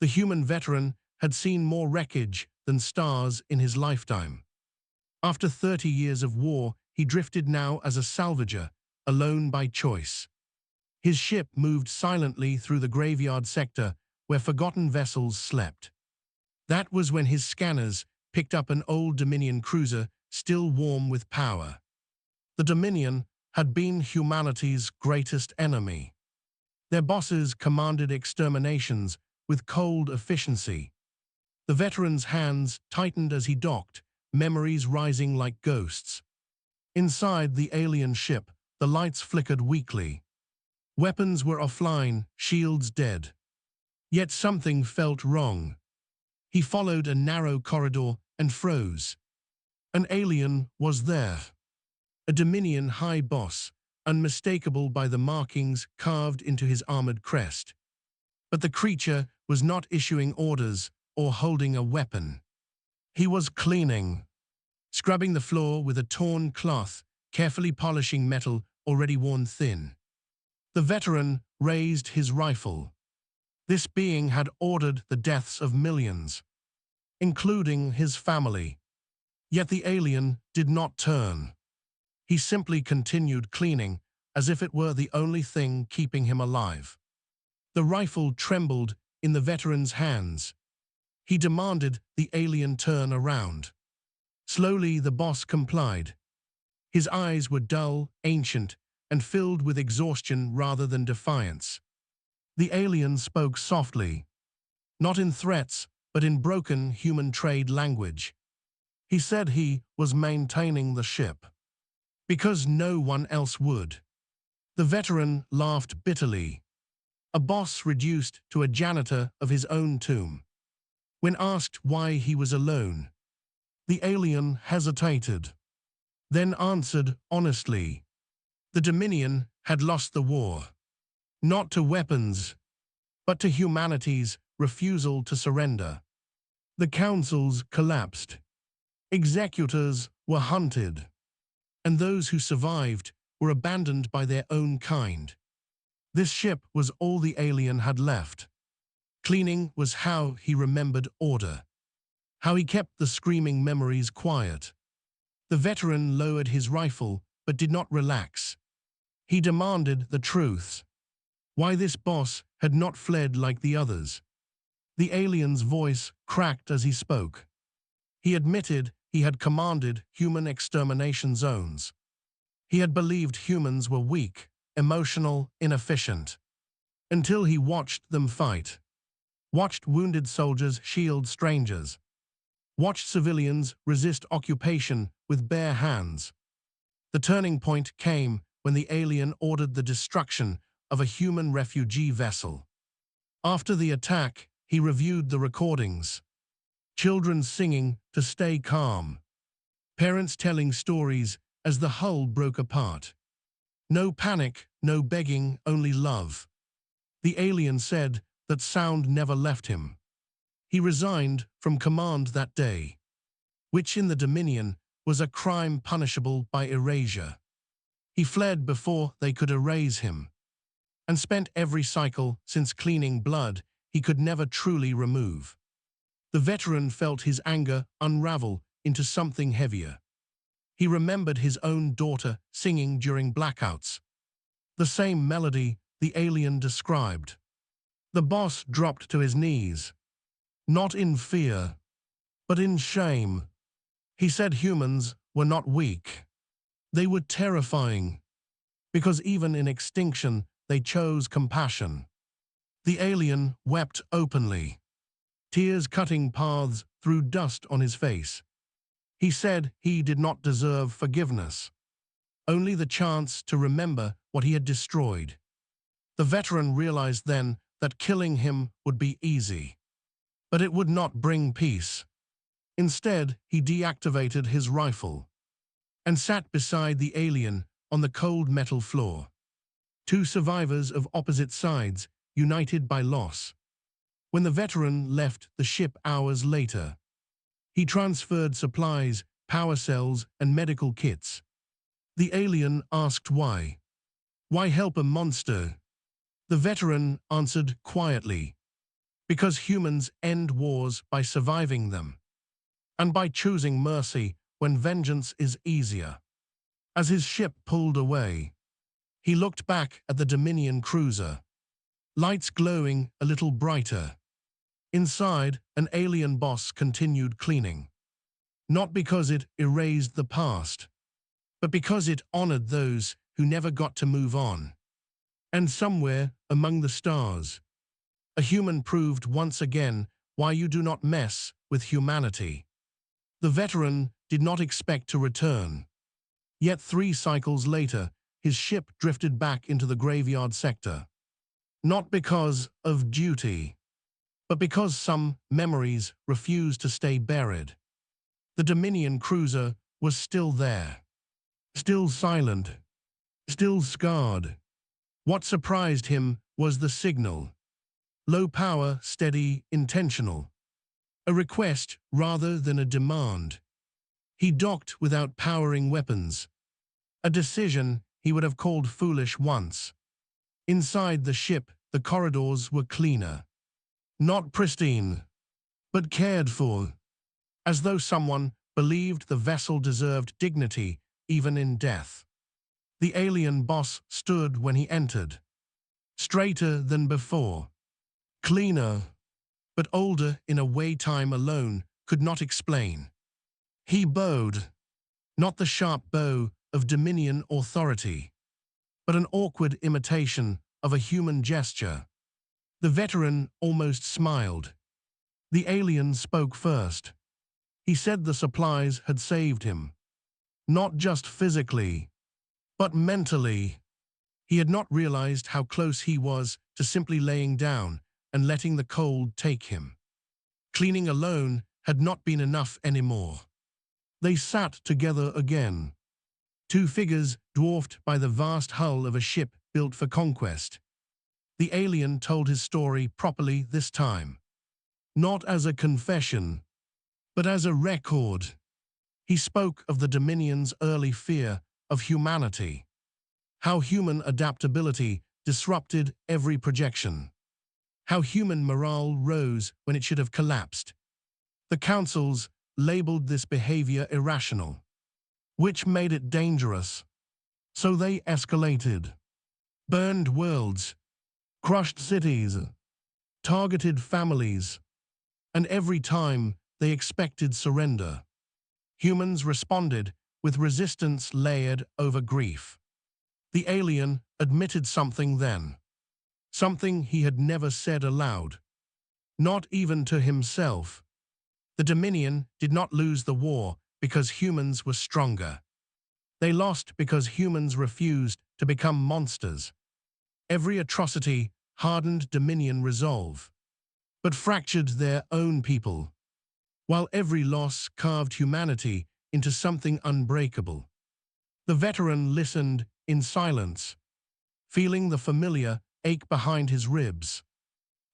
The human veteran had seen more wreckage than stars in his lifetime. After 30 years of war, he drifted now as a salvager, alone by choice. His ship moved silently through the graveyard sector where forgotten vessels slept. That was when his scanners picked up an old Dominion cruiser still warm with power. The Dominion had been humanity's greatest enemy. Their bosses commanded exterminations with cold efficiency. The veteran's hands tightened as he docked, memories rising like ghosts. Inside the alien ship, the lights flickered weakly. Weapons were offline, shields dead. Yet something felt wrong. He followed a narrow corridor and froze. An alien was there. A Dominion high boss, unmistakable by the markings carved into his armored crest. But the creature was not issuing orders or holding a weapon. He was cleaning, scrubbing the floor with a torn cloth, carefully polishing metal already worn thin. The veteran raised his rifle. This being had ordered the deaths of millions, including his family. Yet the alien did not turn. He simply continued cleaning, as if it were the only thing keeping him alive. The rifle trembled in the veteran's hands. He demanded the alien turn around. Slowly the boss complied. His eyes were dull, ancient, and filled with exhaustion rather than defiance. The alien spoke softly, not in threats, but in broken human trade language. He said he was maintaining the ship because no one else would. The veteran laughed bitterly, a boss reduced to a janitor of his own tomb. When asked why he was alone, the alien hesitated, then answered honestly. The Dominion had lost the war, not to weapons, but to humanity's refusal to surrender. The councils collapsed. Executors were hunted, and those who survived were abandoned by their own kind. This ship was all the alien had left. Cleaning was how he remembered order, how he kept the screaming memories quiet. The veteran lowered his rifle but did not relax. He demanded the truth. Why this boss had not fled like the others. The alien's voice cracked as he spoke. He admitted he had commanded human extermination zones. He had believed humans were weak, emotional, inefficient. Until he watched them fight. Watched wounded soldiers shield strangers. Watched civilians resist occupation with bare hands. The turning point came when the alien ordered the destruction of a human refugee vessel. After the attack, he reviewed the recordings. Children singing to stay calm. Parents telling stories as the hull broke apart. No panic, no begging, only love. The alien said that sound never left him. He resigned from command that day, which in the Dominion was a crime punishable by erasure. He fled before they could erase him, and spent every cycle since cleaning blood he could never truly remove. The veteran felt his anger unravel into something heavier. He remembered his own daughter singing during blackouts. The same melody the alien described. The boss dropped to his knees, not in fear, but in shame. He said humans were not weak. They were terrifying, because even in extinction they chose compassion. The alien wept openly, tears cutting paths through dust on his face. He said he did not deserve forgiveness, only the chance to remember what he had destroyed. The veteran realized then that killing him would be easy, but it would not bring peace. Instead, he deactivated his rifle and sat beside the alien on the cold metal floor. Two survivors of opposite sides, united by loss. When the veteran left the ship hours later, he transferred supplies, power cells, and medical kits. The alien asked why. Why help a monster? The veteran answered quietly, Because humans end wars by surviving them, and by choosing mercy when vengeance is easier. As his ship pulled away, he looked back at the Dominion cruiser, lights glowing a little brighter. Inside, an alien boss continued cleaning. Not because it erased the past, but because it honored those who never got to move on. And somewhere among the stars, a human proved once again why you do not mess with humanity. The veteran did not expect to return. Yet 3 cycles later, his ship drifted back into the graveyard sector. Not because of duty, but because some memories refused to stay buried. The Dominion cruiser was still there, still silent, still scarred. What surprised him was the signal. Low power, steady, intentional. A request rather than a demand. He docked without powering weapons. A decision he would have called foolish once. Inside the ship, the corridors were cleaner. Not pristine, but cared for. As though someone believed the vessel deserved dignity even in death. The alien boss stood when he entered. Straighter than before. Cleaner, but older in a way time alone could not explain. He bowed, not the sharp bow of Dominion authority, but an awkward imitation of a human gesture. The veteran almost smiled. The alien spoke first. He said the supplies had saved him. Not just physically, but mentally. He had not realized how close he was to simply laying down and letting the cold take him. Cleaning alone had not been enough anymore. They sat together again. 2 figures dwarfed by the vast hull of a ship built for conquest. The alien told his story properly this time. Not as a confession, but as a record. He spoke of the Dominion's early fear of humanity. How human adaptability disrupted every projection. How human morale rose when it should have collapsed. The councils labeled this behavior irrational, which made it dangerous. So they escalated. Burned worlds, crushed cities, targeted families, and every time they expected surrender. Humans responded with resistance layered over grief. The alien admitted something then. Something he had never said aloud. Not even to himself. The Dominion did not lose the war because humans were stronger. They lost because humans refused to become monsters. Every atrocity hardened Dominion resolve, but fractured their own people, while every loss carved humanity into something unbreakable. The veteran listened in silence, feeling the familiar ache behind his ribs,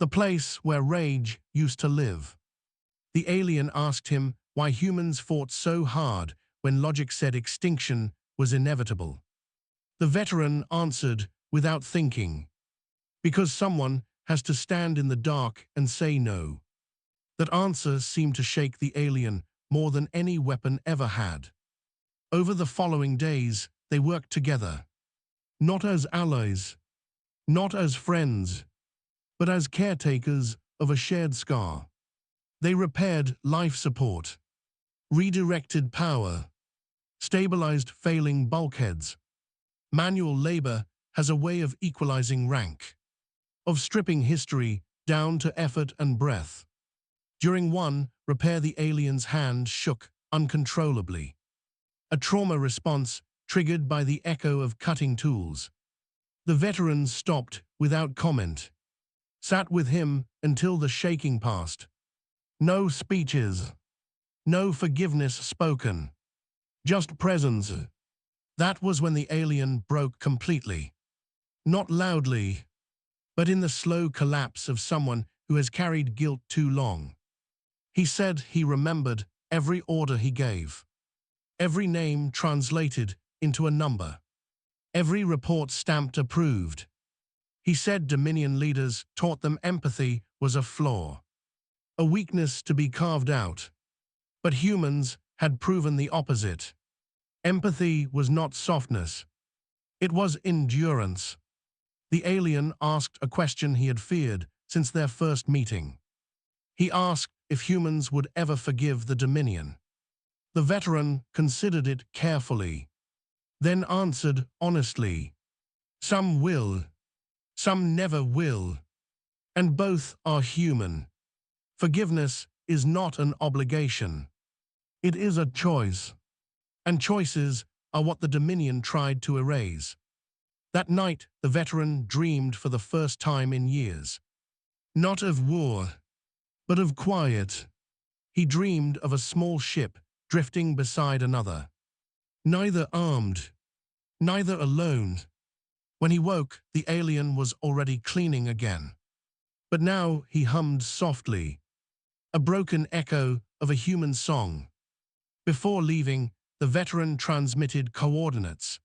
the place where rage used to live. The alien asked him why humans fought so hard when logic said extinction was inevitable. The veteran answered without thinking, because someone has to stand in the dark and say no. That answer seemed to shake the alien more than any weapon ever had. Over the following days, they worked together, not as allies, not as friends, but as caretakers of a shared scar. They repaired life support, redirected power, stabilized failing bulkheads. Manual labor has a way of equalizing rank, of stripping history down to effort and breath. During one repair, the alien's hand shook uncontrollably, a trauma response triggered by the echo of cutting tools. The veteran stopped without comment, sat with him until the shaking passed. No speeches, no forgiveness spoken, just presence. That was when the alien broke completely. Not loudly, but in the slow collapse of someone who has carried guilt too long. He said he remembered every order he gave, every name translated into a number, every report stamped approved. He said Dominion leaders taught them empathy was a flaw, a weakness to be carved out. But humans had proven the opposite. Empathy was not softness. It was endurance. The alien asked a question he had feared since their first meeting. He asked if humans would ever forgive the Dominion. The veteran considered it carefully, then answered honestly, "Some will, some never will, and both are human. Forgiveness is not an obligation. It is a choice, and choices are what the Dominion tried to erase." That night, the veteran dreamed for the first time in years. Not of war, but of quiet. He dreamed of a small ship drifting beside another. Neither armed, neither alone. When he woke, the alien was already cleaning again. But now he hummed softly, a broken echo of a human song. Before leaving, the veteran transmitted coordinates,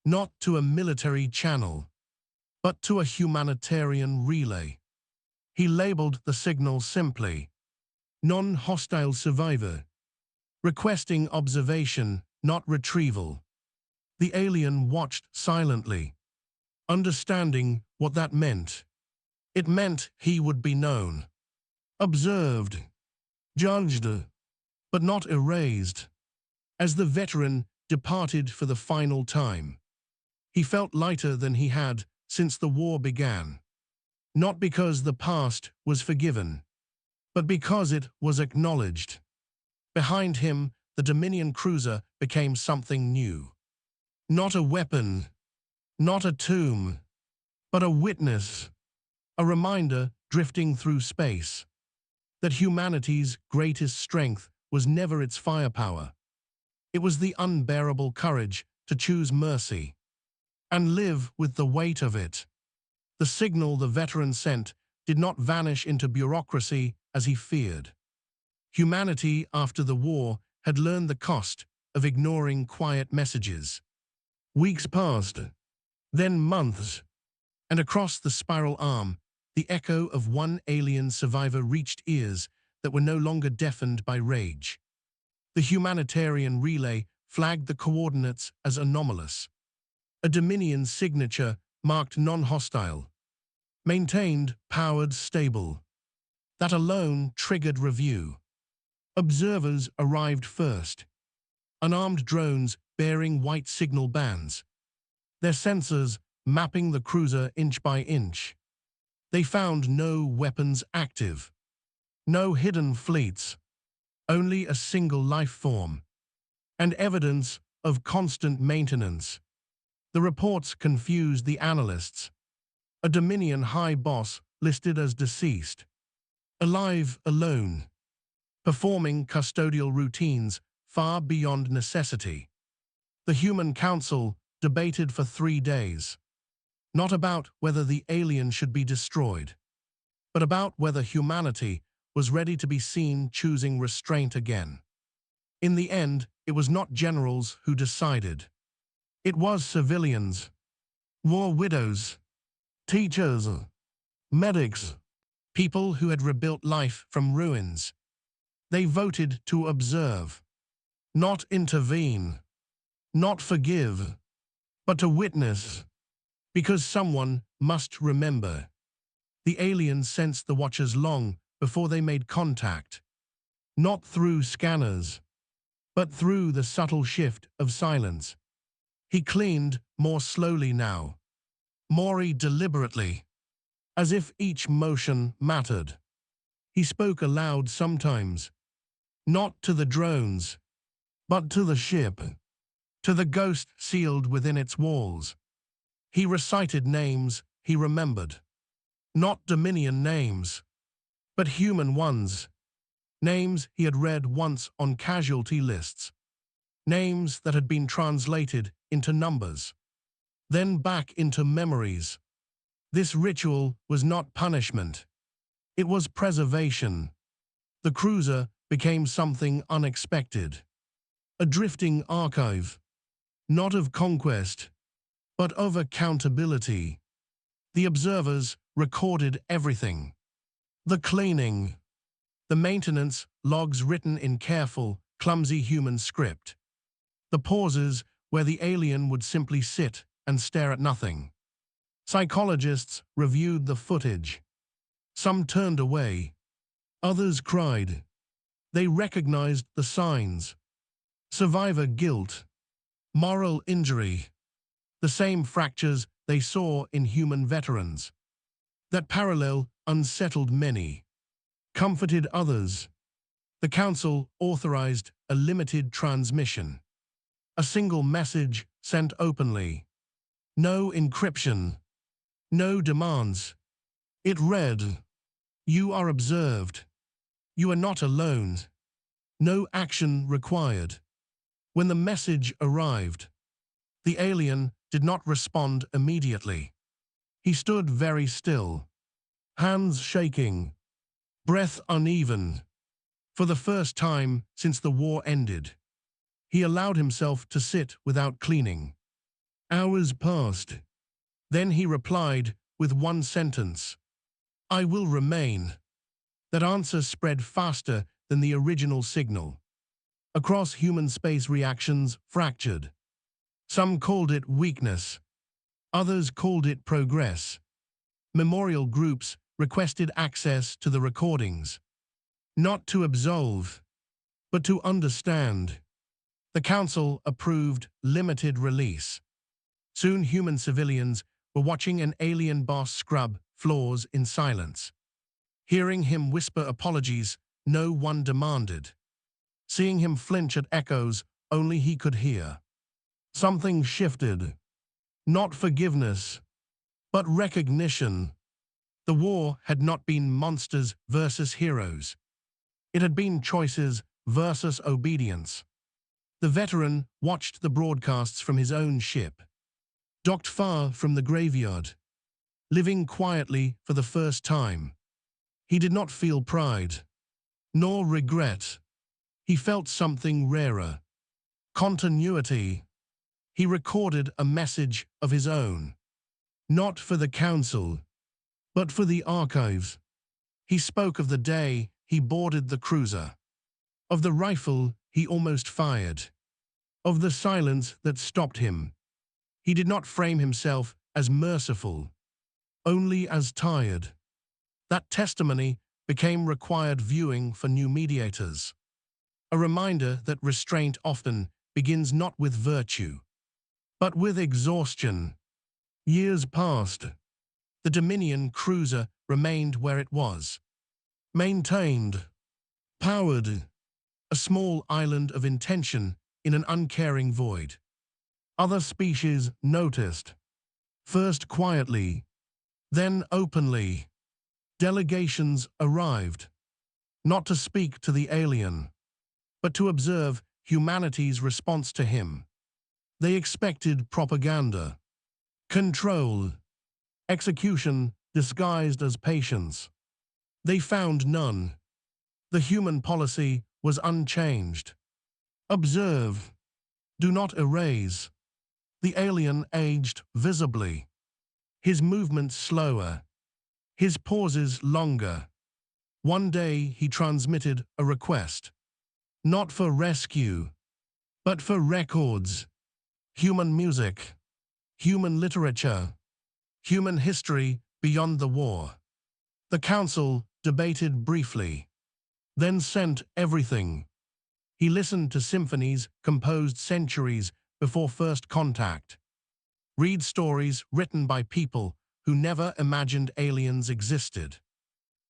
not to a military channel, but to a humanitarian relay. He labeled the signal simply, "Non-hostile survivor," requesting observation, not retrieval. The alien watched silently, understanding what that meant. It meant he would be known, observed, judged, but not erased. As the veteran departed for the final time, he felt lighter than he had since the war began. Not because the past was forgiven, but because it was acknowledged. Behind him, the Dominion cruiser became something new. Not a weapon, not a tomb, but a witness, a reminder drifting through space, that humanity's greatest strength was never its firepower. It was the unbearable courage to choose mercy and live with the weight of it. The signal the veteran sent did not vanish into bureaucracy as he feared. Humanity, after the war, had learned the cost of ignoring quiet messages. Weeks passed, then months, and across the spiral arm, the echo of one alien survivor reached ears that were no longer deafened by rage. The humanitarian relay flagged the coordinates as anomalous. A Dominion signature marked non-hostile, maintained, powered, stable. That alone triggered review. Observers arrived first, unarmed drones bearing white signal bands, their sensors mapping the cruiser inch by inch. They found no weapons active, no hidden fleets, only a single life form, and evidence of constant maintenance. The reports confused the analysts. A Dominion high boss listed as deceased, alive alone, performing custodial routines far beyond necessity. The Human Council debated for 3 days, not about whether the alien should be destroyed, but about whether humanity was ready to be seen choosing restraint again. In the end, it was not generals who decided. It was civilians, war widows, teachers, medics, people who had rebuilt life from ruins. They voted to observe, not intervene, not forgive, but to witness, because someone must remember. The aliens sensed the watchers long before they made contact, not through scanners, but through the subtle shift of silence. He cleaned more slowly now, more deliberately, as if each motion mattered. He spoke aloud sometimes, not to the drones, but to the ship, to the ghost sealed within its walls. He recited names he remembered, not Dominion names, but human ones, names he had read once on casualty lists, names that had been translated into numbers, then back into memories. This ritual was not punishment. It was preservation. The cruiser became something unexpected, a drifting archive, not of conquest, but of accountability. The observers recorded everything. The cleaning, the maintenance logs written in careful, clumsy human script. The pauses where the alien would simply sit and stare at nothing. Psychologists reviewed the footage. Some turned away. Others cried. They recognized the signs. Survivor guilt. Moral injury. The same fractures they saw in human veterans. That parallel unsettled many, comforted others. The Council authorized a limited transmission. A single message sent openly. No encryption. No demands. It read, "You are observed. You are not alone. No action required." When the message arrived, the alien did not respond immediately. He stood very still, hands shaking, breath uneven. For the first time since the war ended, he allowed himself to sit without cleaning. Hours passed. Then he replied with one sentence, "I will remain." That answer spread faster than the original signal. Across human space, reactions fractured. Some called it weakness. Others called it progress. Memorial groups requested access to the recordings. Not to absolve, but to understand. The Council approved limited release. Soon human civilians were watching an alien boss scrub floors in silence. Hearing him whisper apologies no one demanded. Seeing him flinch at echoes only he could hear. Something shifted. Not forgiveness, but recognition. The war had not been monsters versus heroes. It had been choices versus obedience. The veteran watched the broadcasts from his own ship, docked far from the graveyard, living quietly for the first time. He did not feel pride, nor regret. He felt something rarer. Continuity. He recorded a message of his own. Not for the Council, but for the archives. He spoke of the day he boarded the cruiser, of the rifle he almost fired, of the silence that stopped him. He did not frame himself as merciful, only as tired. That testimony became required viewing for new mediators. A reminder that restraint often begins not with virtue, but with exhaustion. Years passed. The Dominion cruiser remained where it was. Maintained. Powered. A small island of intention in an uncaring void. Other species noticed. First quietly, then openly. Delegations arrived. Not to speak to the alien, but to observe humanity's response to him. They expected propaganda, control, execution disguised as patience. They found none. The human policy was unchanged. Observe. Do not erase. The alien aged visibly. His movements slower. His pauses longer. One day he transmitted a request. Not for rescue, but for records. Human music. Human literature. Human history beyond the war. The Council debated briefly, then sent everything. He listened to symphonies composed centuries before first contact. Read stories written by people who never imagined aliens existed.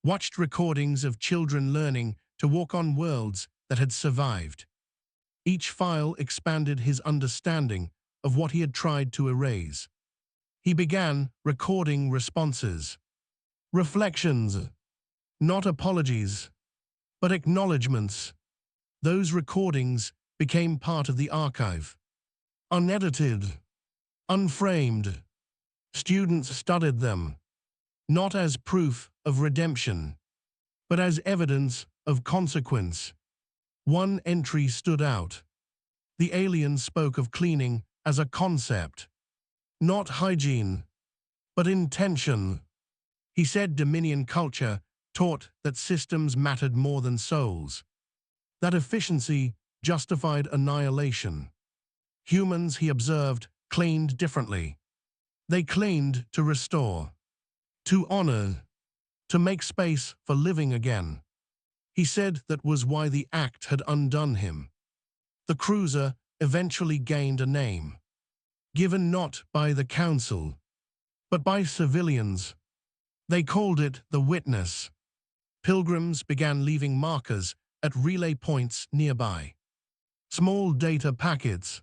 Watched recordings of children learning to walk on worlds that had survived. Each file expanded his understanding of what he had tried to erase. He began recording responses. Reflections. Not apologies, but acknowledgements. Those recordings became part of the archive. Unedited, unframed. Students studied them, not as proof of redemption, but as evidence of consequence. One entry stood out. The alien spoke of cleaning as a concept, not hygiene. but intention. He said Dominion culture taught that systems mattered more than souls, that efficiency justified annihilation. Humans, he observed, cleaned differently. They cleaned to restore, to honor, to make space for living again. He said that was why the act had undone him. The cruiser eventually gained a name, given not by the council, but by civilians. They called it the Witness. Pilgrims began leaving markers at relay points nearby. Small data packets,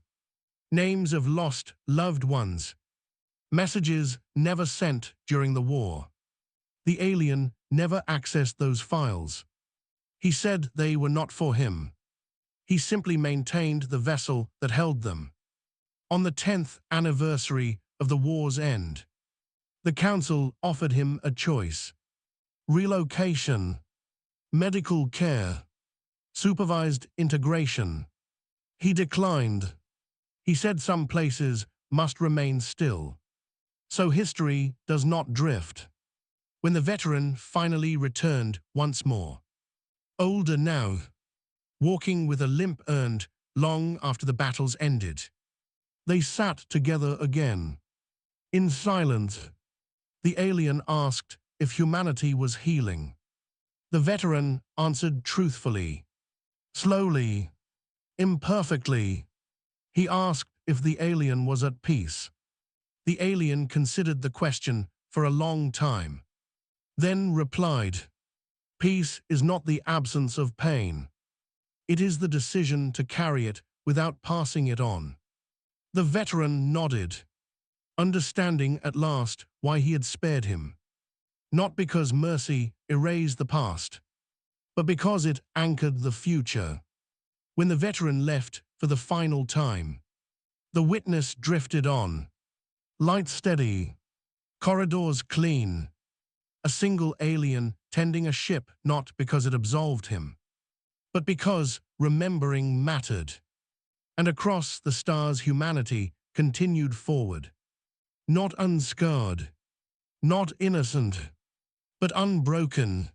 names of lost loved ones, messages never sent during the war. The alien never accessed those files. He said they were not for him. He simply maintained the vessel that held them. On the 10th anniversary of the war's end, the council offered him a choice: relocation, medical care, supervised integration. He declined. He said some places must remain still, so history does not drift. When the veteran finally returned once more, older now, walking with a limp earned long after the battles ended, they sat together again. In silence, the alien asked if humanity was healing. The veteran answered truthfully, slowly, imperfectly. He asked if the alien was at peace. The alien considered the question for a long time, then replied, "Peace is not the absence of pain. It is the decision to carry it without passing it on." The veteran nodded, understanding at last why he had spared him. Not because mercy erased the past, but because it anchored the future. When the veteran left for the final time, the Witness drifted on, light steady, corridors clean, a single alien tending a ship not because it absolved him, but because remembering mattered. And across the stars humanity continued forward, not unscarred, not innocent, but unbroken.